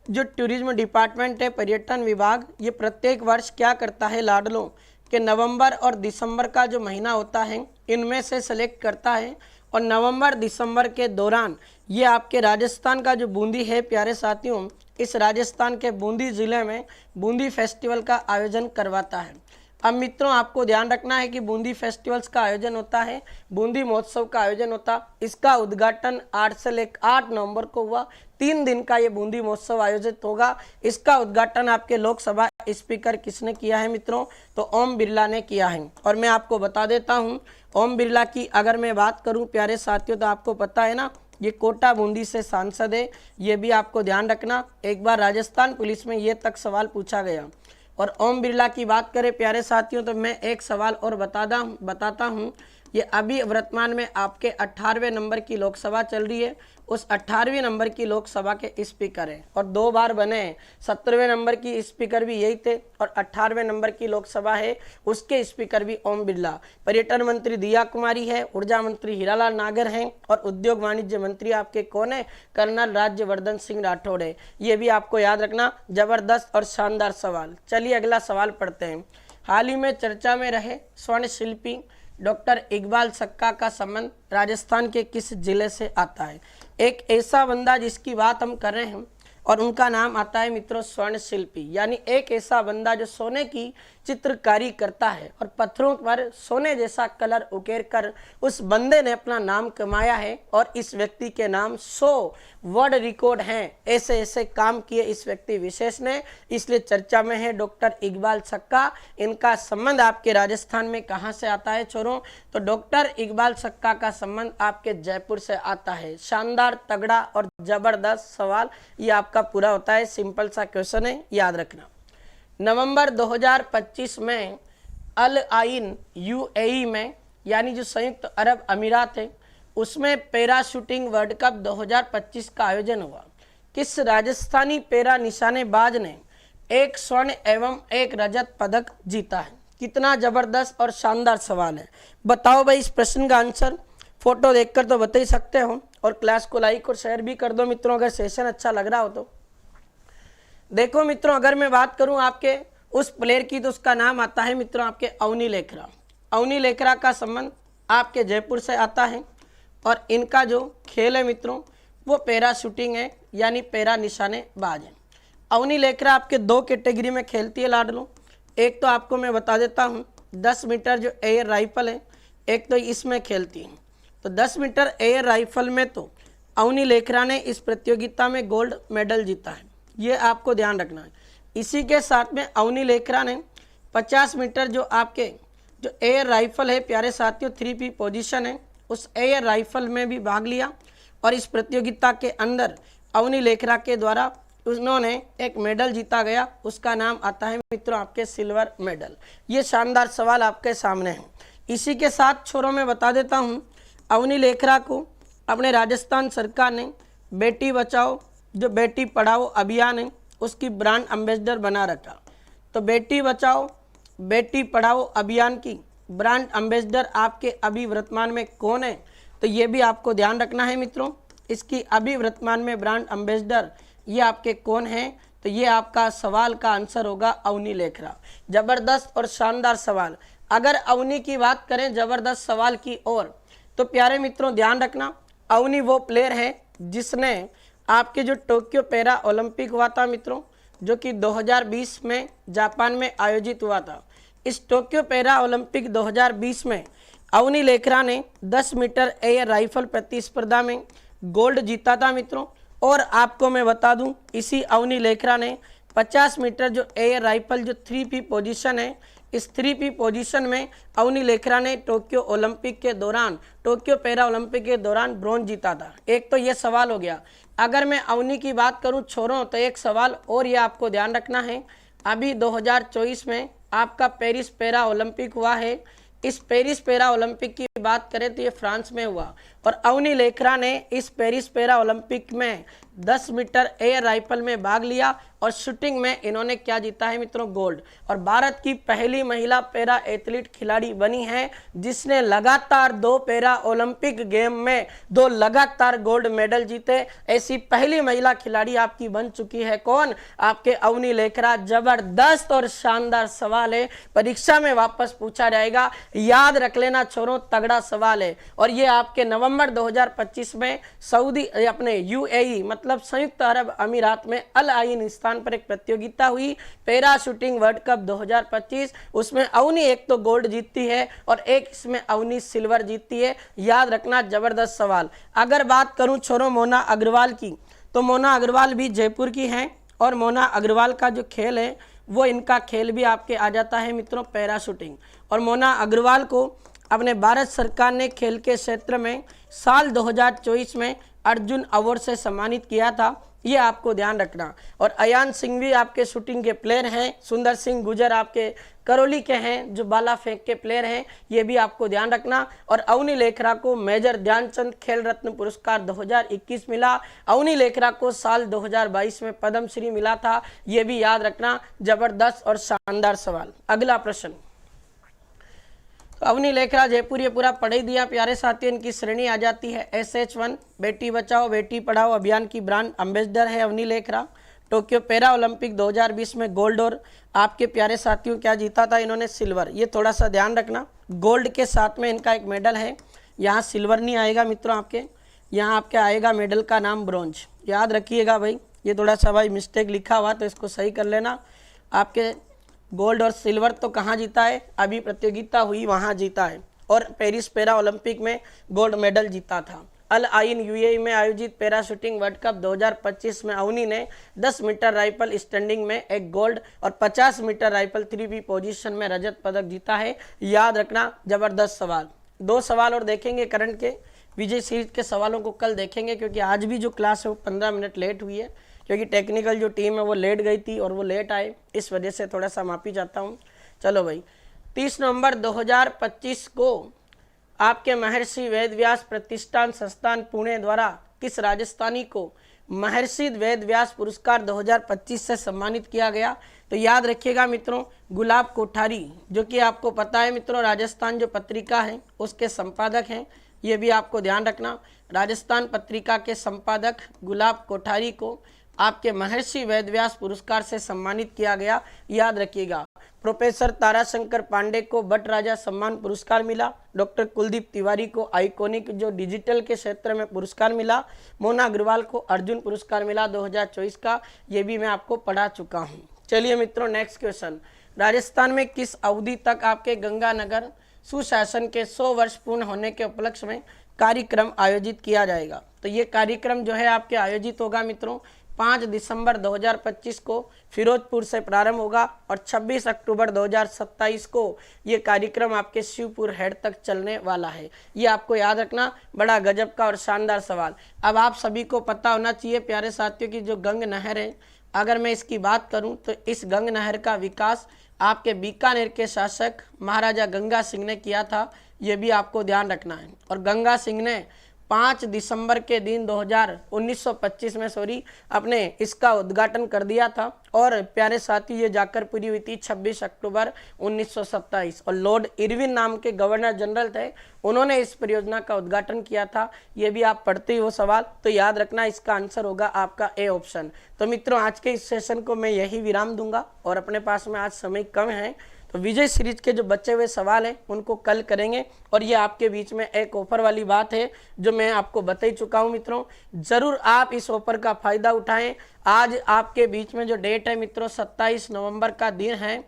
जो टूरिज्म डिपार्टमेंट है, पर्यटन विभाग, ये प्रत्येक वर्ष क्या करता है लाडलों कि नवंबर और दिसंबर का जो महीना होता है इनमें से सेलेक्ट करता है, और नवंबर दिसंबर के दौरान ये आपके राजस्थान का जो बूंदी है प्यारे साथियों, इस राजस्थान के बूंदी ज़िले में बूंदी फेस्टिवल का आयोजन करवाता है। अब मित्रों आपको ध्यान रखना है कि बूंदी फेस्टिवल्स का आयोजन होता है, बूंदी महोत्सव का आयोजन होता, इसका उद्घाटन 8 से लेकर 8 नवंबर को हुआ। 3 दिन का ये बूंदी महोत्सव आयोजित होगा। इसका उद्घाटन आपके लोकसभा स्पीकर किसने किया है मित्रों? तो ओम बिरला ने किया है। और मैं आपको बता देता हूँ, ओम बिरला की अगर मैं बात करूँ प्यारे साथियों, तो आपको पता है ना, ये कोटा बूंदी से सांसद है। ये भी आपको ध्यान रखना, एक बार राजस्थान पुलिस में ये तक सवाल पूछा गया। और ओम बिरला की बात करें प्यारे साथियों, तो मैं एक सवाल और बताता हूँ। ये अभी वर्तमान में आपके 18वें नंबर की लोकसभा चल रही है, उस 18वीं नंबर की लोकसभा के स्पीकर हैं और 2 बार बने हैं। 17वें नंबर की स्पीकर भी यही थे और 18वें नंबर की लोकसभा है उसके स्पीकर भी ओम बिरला। पर्यटन मंत्री दिया कुमारी है, ऊर्जा मंत्री हीरालाल नागर हैं और उद्योग वाणिज्य मंत्री आपके कौन है? कर्नल राज्यवर्धन सिंह राठौड़ है। ये भी आपको याद रखना, जबरदस्त और शानदार सवाल। चलिए अगला सवाल पढ़ते हैं। हाल ही में चर्चा में रहे स्वर्ण शिल्पी डॉक्टर इकबाल सक्का का संबंध राजस्थान के किस जिले से आता है? एक ऐसा बंदा जिसकी बात हम कर रहे हैं और उनका नाम आता है मित्रों स्वर्ण शिल्पी, यानी एक ऐसा बंदा जो सोने की चित्रकारी करता है और पत्थरों पर सोने जैसा कलर उकेर कर उस बंदे ने अपना नाम कमाया है। और इस व्यक्ति के नाम 100 वर्ल्ड रिकॉर्ड हैं। ऐसे ऐसे काम किए इस व्यक्ति विशेष ने, इसलिए चर्चा में है डॉक्टर इकबाल सक्का। इनका संबंध आपके राजस्थान में कहाँ से आता है छोरों? तो डॉक्टर इकबाल सक्का का संबंध आपके जयपुर से आता है। शानदार, तगड़ा और जबरदस्त सवाल ये आपका पूरा होता है। सिंपल सा क्वेश्चन है, याद रखना। नवंबर 2025 में अल आइन यूएई में, यानी जो संयुक्त अरब अमीरात है, उसमें पैरा शूटिंग वर्ल्ड कप 2025 का आयोजन हुआ। किस राजस्थानी पैरा निशानेबाज ने 1 स्वर्ण एवं 1 रजत पदक जीता है? कितना जबरदस्त और शानदार सवाल है। बताओ भाई इस प्रश्न का आंसर। फोटो देखकर तो बता ही सकते हो और क्लास को लाइक और शेयर भी कर दो मित्रों अगर सेशन अच्छा लग रहा हो तो। देखो मित्रों, अगर मैं बात करूं आपके उस प्लेयर की तो उसका नाम आता है मित्रों आपके अवनी लेखरा। अवनी लेखरा का संबंध आपके जयपुर से आता है और इनका जो खेल है मित्रों वो पैरा शूटिंग है, यानी पैरा निशानेबाज है। अवनी लेखरा आपके 2 कैटेगरी में खेलती है लाडलो। एक तो आपको मैं बता देता हूँ 10 मीटर जो एयर राइफल है, एक तो इसमें खेलती है। तो 10 मीटर एयर राइफल में तो अवनी लेखरा ने इस प्रतियोगिता में गोल्ड मेडल जीता है, ये आपको ध्यान रखना है। इसी के साथ में अवनी लेखरा ने 50 मीटर जो आपके जो एयर राइफल है प्यारे साथियों 3P पोजीशन है, उस एयर राइफल में भी भाग लिया और इस प्रतियोगिता के अंदर अवनी लेखरा के द्वारा उन्होंने एक मेडल जीता गया, उसका नाम आता है मित्रों आपके सिल्वर मेडल। ये शानदार सवाल आपके सामने है। इसी के साथ छोरों में बता देता हूँ, अवनी लेखरा को अपने राजस्थान सरकार ने बेटी बचाओ जो बेटी पढ़ाओ अभियान है उसकी ब्रांड एम्बेसडर बना रखा। तो बेटी बचाओ बेटी पढ़ाओ अभियान की ब्रांड एम्बेसडर आपके अभी वर्तमान में कौन है? तो ये भी आपको ध्यान रखना है मित्रों, इसकी अभी वर्तमान में ब्रांड एम्बेसडर ये आपके कौन है? तो ये आपका सवाल का आंसर होगा अवनी लेखरा। जबरदस्त और शानदार सवाल। अगर अवनी की बात करें जबरदस्त सवाल की ओर, तो प्यारे मित्रों ध्यान रखना, अवनी वो प्लेयर है जिसने आपके जो टोक्यो पैरा ओलंपिक हुआ था मित्रों, जो कि 2020 में जापान में आयोजित हुआ था। इस टोक्यो पैरा ओलंपिक 2020 में अवनी लेखरा ने 10 मीटर एयर राइफल प्रतिस्पर्धा में गोल्ड जीता था मित्रों। और आपको मैं बता दूं, इसी अवनी लेखरा ने 50 मीटर जो एयर राइफल जो 3P पोजीशन है, इस 3P पोजीशन में अवनी लेखरा ने टोक्यो ओलंपिक के दौरान, टोक्यो पैरा ओलंपिक के दौरान ब्रॉन्ज जीता था। एक तो ये सवाल हो गया। अगर मैं अवनी की बात करूं छोरों, तो एक सवाल और ये आपको ध्यान रखना है, अभी 2024 में आपका पेरिस पैरा ओलंपिक हुआ है। इस पेरिस पैरा ओलंपिक की बात करें तो ये फ्रांस में हुआ और अवनी लेखरा ने इस पेरिस पैरा ओलंपिक में 10 मीटर एयर राइफल में भाग लिया और शूटिंग में इन्होंने क्या जीता है मित्रों, गोल्ड। और भारत की पहली महिला पैरा एथलीट खिलाड़ी बनी है जिसने लगातार 2 पैरा ओलंपिक गेम में 2 लगातार गोल्ड मेडल जीते। ऐसी पहली महिला खिलाड़ी आपकी बन चुकी है कौन, आपके अवनी लेखरा। जबरदस्त और शानदार सवाल है, परीक्षा में वापस पूछा जाएगा, याद रख लेना छोरों, तगड़ा सवाल है। और ये आपके नवंबर 2025 में सऊदी अपने यूएई मतलब संयुक्त अरब अमीरात में अल आइन स्थान पर एक प्रतियोगिता हुई, पैरा शूटिंग वर्ल्ड कप 2025। उसमें अवनी एक तो गोल्ड जीतती है और एक इसमें अवनी सिल्वर जीतती है, याद रखना, जबरदस्त सवाल। अगर बात करूं छोरों मोना अग्रवाल की, तो मोना अग्रवाल भी जयपुर की हैं और मोना अग्रवाल का जो खेल है वो इनका खेल भी आपके आ जाता है मित्रों पैरा शूटिंग। और मोना अग्रवाल को अपने भारत सरकार ने खेल के क्षेत्र में साल 2024 में अर्जुन अवार्ड से सम्मानित किया था, ये आपको ध्यान रखना। और अयान सिंह भी आपके शूटिंग के प्लेयर हैं, सुंदर सिंह गुजर आपके करौली के हैं जो बाला फेंक के प्लेयर हैं, ये भी आपको ध्यान रखना। और अवनी लेखरा को मेजर ध्यानचंद खेल रत्न पुरस्कार 2021 मिला, अवनी लेखरा को साल 2022 में पद्मश्री मिला था, ये भी याद रखना, जबरदस्त और शानदार सवाल। अगला प्रश्न, तो अवनी लेखरा जयपुर ये पूरा पढ़ ही दिया प्यारे साथियों। इनकी श्रेणी आ जाती है SH1, बेटी बचाओ बेटी पढ़ाओ अभियान की ब्रांड एम्बेसडर है Avani Lekhara. Tokyo para Olympic 2020 में गोल्ड और आपके प्यारे साथियों क्या जीता था इन्होंने, सिल्वर। ये थोड़ा सा ध्यान रखना, गोल्ड के साथ में इनका एक मेडल है, यहाँ सिल्वर नहीं आएगा मित्रों, आपके यहाँ आपके आएगा मेडल का नाम ब्रॉन्ज, याद रखिएगा भाई। ये थोड़ा सा भाई मिस्टेक लिखा हुआ तो इसको सही कर लेना। आपके गोल्ड और सिल्वर तो कहाँ जीता है, अभी प्रतियोगिता हुई वहाँ जीता है, और पेरिस पैरा ओलंपिक में गोल्ड मेडल जीता था। अल आइन यूएई में आयोजित पैरा शूटिंग वर्ल्ड कप 2025 में अवनी ने 10 मीटर राइफल स्टैंडिंग में एक गोल्ड और 50 मीटर राइफल 3B पोजीशन में रजत पदक जीता है, याद रखना, जबरदस्त सवाल। 2 सवाल और देखेंगे करंट के, विजय सीरीज के सवालों को कल देखेंगे क्योंकि आज भी जो क्लास है वो 15 मिनट लेट हुई है क्योंकि टेक्निकल जो टीम है वो लेट गई थी और वो लेट आए, इस वजह से थोड़ा सा माफी चाहता हूँ। चलो भाई, 30 नवंबर 2025 को आपके महर्षि वेदव्यास प्रतिष्ठान संस्थान पुणे द्वारा किस राजस्थानी को महर्षि वेदव्यास पुरस्कार 2025 से सम्मानित किया गया, तो याद रखिएगा मित्रों, गुलाब कोठारी, जो कि आपको पता है मित्रों राजस्थान जो पत्रिका है उसके संपादक हैं, ये भी आपको ध्यान रखना। राजस्थान पत्रिका के संपादक गुलाब कोठारी को आपके महर्षि वेदव्यास पुरस्कार से सम्मानित किया गया, याद रखिएगा। प्रोफेसर ताराशंकर पांडे को भट्ट राजा सम्मान पुरस्कार मिला, डॉक्टर कुलदीप तिवारी को आइकॉनिक जो डिजिटल के क्षेत्र में पुरस्कार मिला, मोना अग्रवाल को अर्जुन पुरस्कार मिला 2024 का, ये भी मैं आपको पढ़ा चुका हूँ। चलिए मित्रों नेक्स्ट क्वेश्चन, राजस्थान में किस अवधि तक आपके गंगानगर सुशासन के 100 वर्ष पूर्ण होने के उपलक्ष्य में कार्यक्रम आयोजित किया जाएगा, तो ये कार्यक्रम जो है आपके आयोजित होगा मित्रों 5 दिसंबर 2025 को फिरोजपुर से प्रारंभ होगा और 26 अक्टूबर 2027 को ये कार्यक्रम आपके शिवपुर हेड तक चलने वाला है, ये आपको याद रखना, बड़ा गजब का और शानदार सवाल। अब आप सभी को पता होना चाहिए प्यारे साथियों की जो गंग नहर है, अगर मैं इसकी बात करूं तो इस गंग नहर का विकास आपके बीकानेर के शासक महाराजा गंगा सिंह ने किया था, ये भी आपको ध्यान रखना है। और गंगा सिंह ने 5 दिसंबर के दिन 1925 में अपने इसका उद्घाटन कर दिया था और प्यारे साथी ये जाकर पूरी हुई थी 26 अक्टूबर 1927 और लॉर्ड इरविन नाम के गवर्नर जनरल थे, उन्होंने इस परियोजना का उद्घाटन किया था, ये भी आप पढ़ते ही हो सवाल, तो याद रखना इसका आंसर होगा आपका ए ऑप्शन। तो मित्रों आज के इस सेशन को मैं यही विराम दूंगा और अपने पास में आज समय कम है, तो विजय सीरीज के जो बचे हुए सवाल हैं उनको कल करेंगे। और ये आपके बीच में एक ऑफर वाली बात है जो मैं आपको बता ही चुका हूं मित्रों, जरूर आप इस ऑफर का फायदा उठाएं। आज आपके बीच में जो डेट है मित्रों 27 नवंबर का दिन है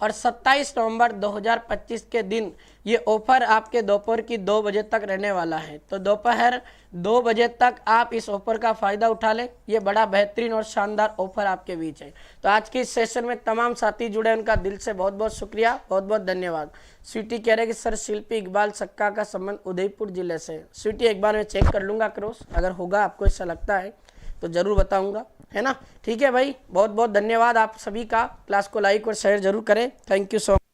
और 27 नवंबर 2025 के दिन ये ऑफर आपके दोपहर की 2 बजे तक रहने वाला है, तो दोपहर 2 बजे तक आप इस ऑफर का फ़ायदा उठा लें, ये बड़ा बेहतरीन और शानदार ऑफर आपके बीच है। तो आज के इस सेशन में तमाम साथी जुड़े, उनका दिल से बहुत बहुत शुक्रिया, बहुत बहुत धन्यवाद। स्वीटी कह रहे कि सर शिल्पी इकबाल सक्का का संबंध उदयपुर जिले से, स्वीटी एक बार मैं चेक कर लूँगा क्रॉस, अगर होगा आपको ऐसा लगता है तो ज़रूर बताऊँगा, है ना। ठीक है भाई, बहुत बहुत धन्यवाद आप सभी का, क्लास को लाइक और शेयर जरूर करें, थैंक यू सो मच।